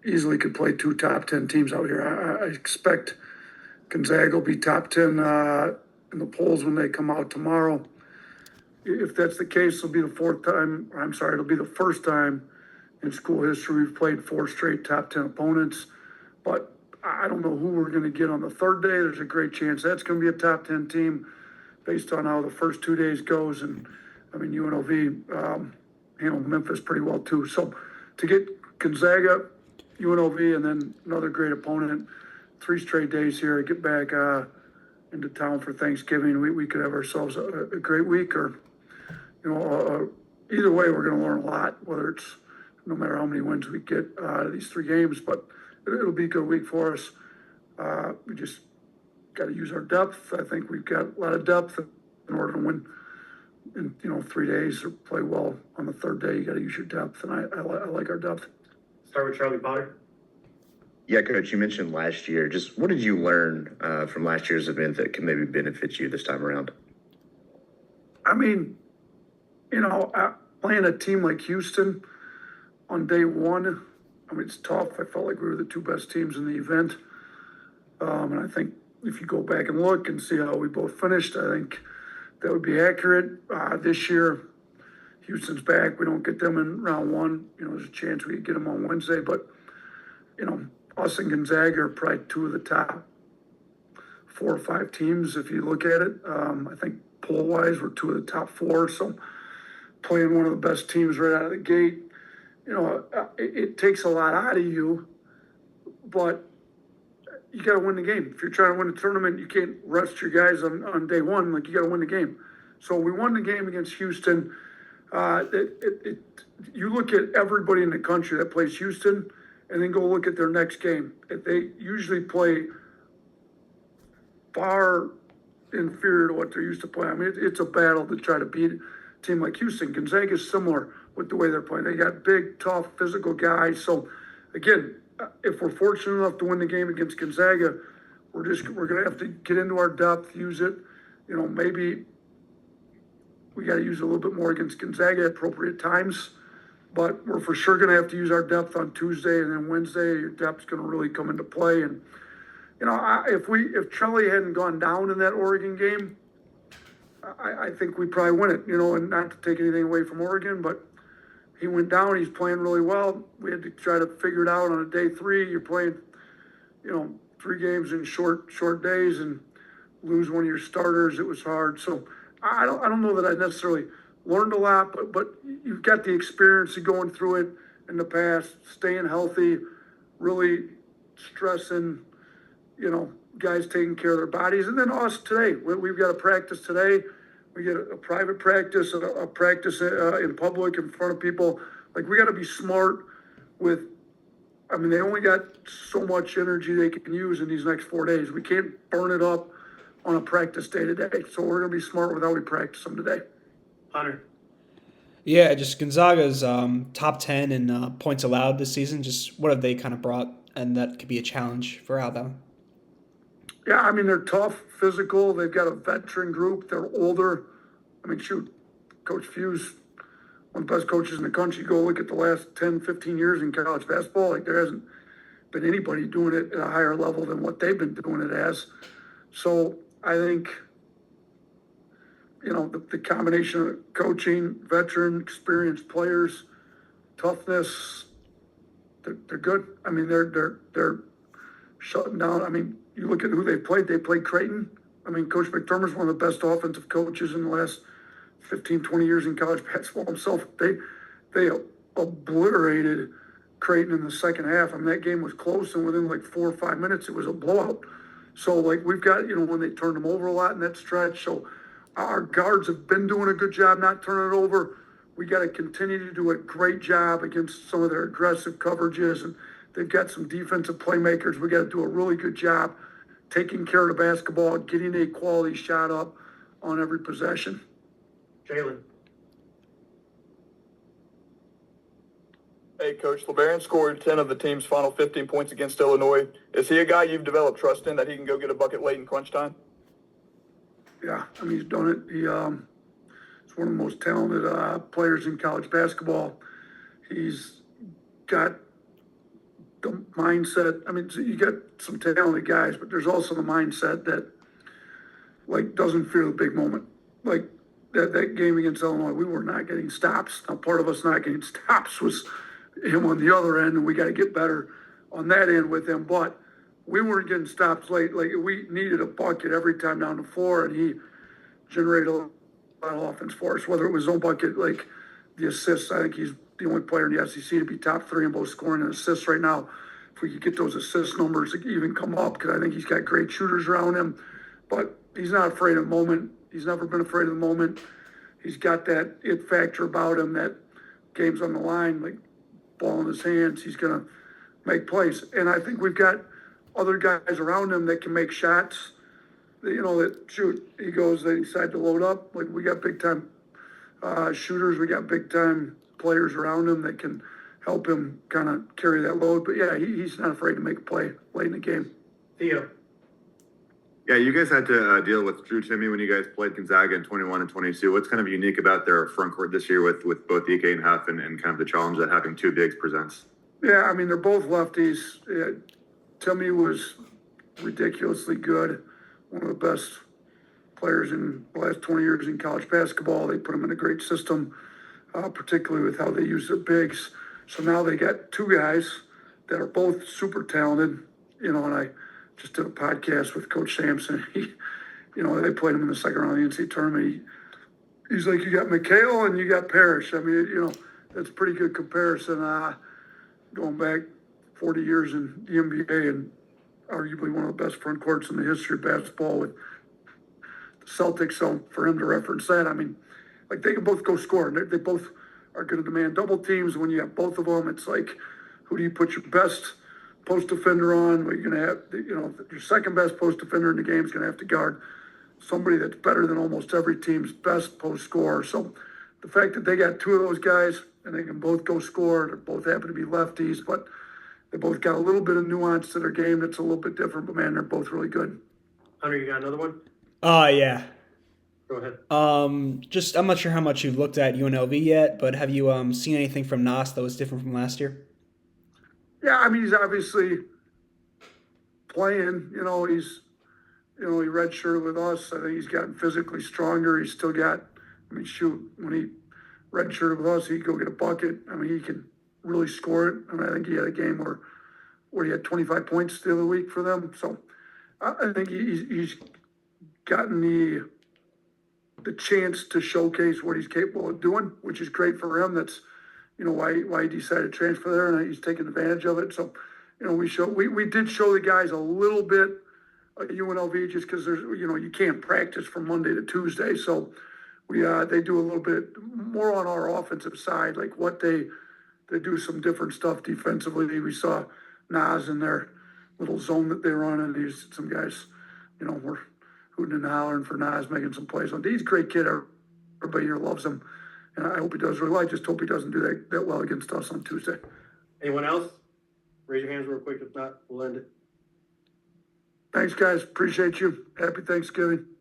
easily could play two top 10 teams out here. I expect Gonzaga will be top 10 in the polls when they come out tomorrow. If that's the case, it'll be it'll be the first time in school history we've played four straight top 10 opponents. But I don't know who we're going to get on the third day. There's a great chance that's going to be a top 10 team based on how the first 2 days goes. And I mean, UNLV handled Memphis pretty well too. So to get Gonzaga, UNLV, and then another great opponent, 3 straight days here, get back into town for Thanksgiving. We could have ourselves a great week, or either way, we're going to learn a lot. Whether it's no matter how many wins we get out of these 3 games, but it'll be a good week for us. We just got to use our depth. I think we've got a lot of depth in order to win in 3 days or play well on the third day. You got to use your depth, and I like our depth. Start with Charlie Potter. Yeah, Coach, you mentioned last year. Just what did you learn from last year's event that can maybe benefit you this time around? I mean, playing a team like Houston on day one, I mean, it's tough. I felt like we were the 2 best teams in the event. And I think if you go back and look and see how we both finished, I think that would be accurate. This year, Houston's back. We don't get them in round 1. There's a chance we could get them on Wednesday. But, us and Gonzaga are probably 2 of the top 4 or 5 teams if you look at it. I think poll-wise, we're 2 of the top 4. So playing one of the best teams right out of the gate, it takes a lot out of you, but you got to win the game. If you're trying to win a tournament, you can't rest your guys on day one. Like, you got to win the game. So we won the game against Houston. You look at everybody in the country that plays Houston and then go look at their next game. They usually play far inferior to what they're used to playing. I mean, it's a battle to try to beat a team like Houston. Gonzaga is similar with the way they're playing. They got big, tough, physical guys. So, again, if we're fortunate enough to win the game against Gonzaga, we're going to have to get into our depth, use it. Maybe we got to use it a little bit more against Gonzaga at appropriate times. But we're for sure going to have to use our depth on Tuesday, and then Wednesday, your depth's going to really come into play. And if Charlie hadn't gone down in that Oregon game, I think we probably win it. And not to take anything away from Oregon, but he went down. He's playing really well. We had to try to figure it out on a day 3. You're playing, 3 games in short days and lose one of your starters. It was hard. So I don't know that I necessarily learned a lot, but you've got the experience of going through it in the past, staying healthy, really stressing, guys taking care of their bodies. And then us today, we've got a practice today. We get a private practice, a practice in public in front of people. Like, we got to be smart with, they only got so much energy they can use in these next 4 days. We can't burn it up on a practice day to day. So we're going to be smart with how we practice them today. Hunter. Yeah, just Gonzaga's top 10 in points allowed this season. Just what have they kind of brought, and that could be a challenge for Alabama? Yeah, they're tough, physical. They've got a veteran group. They're older. Coach Few's one of the best coaches in the country. Go look at the last 10, 15 years in college basketball. Like, there hasn't been anybody doing it at a higher level than what they've been doing it as. So I think, the combination of coaching, veteran, experienced players, toughness, they're good. They're shutting down. You look at who they played. They played Creighton. Coach McDermott's one of the best offensive coaches in the last 15, 20 years in college basketball himself. They obliterated Creighton in the second half. That game was close, and within like 4 or 5 minutes, it was a blowout. So, we've got, when they turned them over a lot in that stretch. So our guards have been doing a good job not turning it over. We got to continue to do a great job against some of their aggressive coverages, and they've got some defensive playmakers. We got to do a really good job taking care of the basketball, getting a quality shot up on every possession. Jalen. Hey, Coach, LeBaron scored 10 of the team's final 15 points against Illinois. Is he a guy you've developed trust in, that he can go get a bucket late in crunch time? Yeah, he's done it. He's one of the most talented players in college basketball. He's got the mindset. I mean, so you got some talented guys, but there's also the mindset that like doesn't fear the big moment. Like that game against Illinois, we were not getting stops. Now part of us not getting stops was him on the other end, and we got to get better on that end with him. But we weren't getting stops late. Like we needed a bucket every time down the floor, and he generated a lot of offense for us. Whether it was his own bucket, like the assists, I think he's the only player in the SEC to be top three in both scoring and assists right now. If we could get those assist numbers to even come up, because I think he's got great shooters around him. But he's not afraid of the moment. He's never been afraid of the moment. He's got that it factor about him that game's on the line, like ball in his hands, he's going to make plays. And I think we've got other guys around him that can make shots, that shoot. He goes, they decide to load up. Like we got big time shooters. We got big time players around him that can help him kind of carry that load. But yeah, he's not afraid to make a play late in the game. Theo. Yeah, you guys had to deal with Drew Timme when you guys played Gonzaga in 21 and 22. What's kind of unique about their front court this year with both Ike and Huff and kind of the challenge that having two bigs presents? Yeah, I mean, they're both lefties. Timme was ridiculously good, one of the best players in the last 20 years in college basketball. They put him in a great system, particularly with how they use their bigs. So now they got two guys that are both super talented, and I just did a podcast with Coach Sampson. They played him in the second round of the NCAA tournament. He's like, you got McHale and you got Parrish. I mean, that's a pretty good comparison. Going back 40 years in the NBA and arguably one of the best front courts in the history of basketball with the Celtics. So for him to reference that, I mean, like they can both go score. And they both are going to demand double teams. When you have both of them, it's like, who do you put your best post defender on? Well, you're going to have, your second best post defender in the game is going to have to guard somebody that's better than almost every team's best post scorer. So the fact that they got two of those guys and they can both go score, they both happen to be lefties, but they both got a little bit of nuance to their game that's a little bit different. But man, they're both really good. Hunter, you got another one? Yeah. Go ahead. I'm not sure how much you've looked at UNLV yet, but have you seen anything from Nas that was different from last year? Yeah, I mean, he's obviously playing. He redshirted with us. I think he's gotten physically stronger. He's still got, when he redshirted with us, he'd go get a bucket. I mean, he can really score it. I mean, I think he had a game where he had 25 points the other week for them. So I think he's gotten the chance to showcase what he's capable of doing, which is great for him. That's why he decided to transfer there, and he's taking advantage of it. So, we did show the guys a little bit at UNLV just because there's, you can't practice from Monday to Tuesday. So they do a little bit more on our offensive side, like what they do some different stuff defensively. We saw Nas in their little zone that they run, and these some guys, were hooting and hollering for Nas, making some plays. He's a great kid. Everybody here loves him. And I hope he does really well. I just hope he doesn't do that well against us on Tuesday. Anyone else? Raise your hands real quick. If not, we'll end it. Thanks, guys. Appreciate you. Happy Thanksgiving.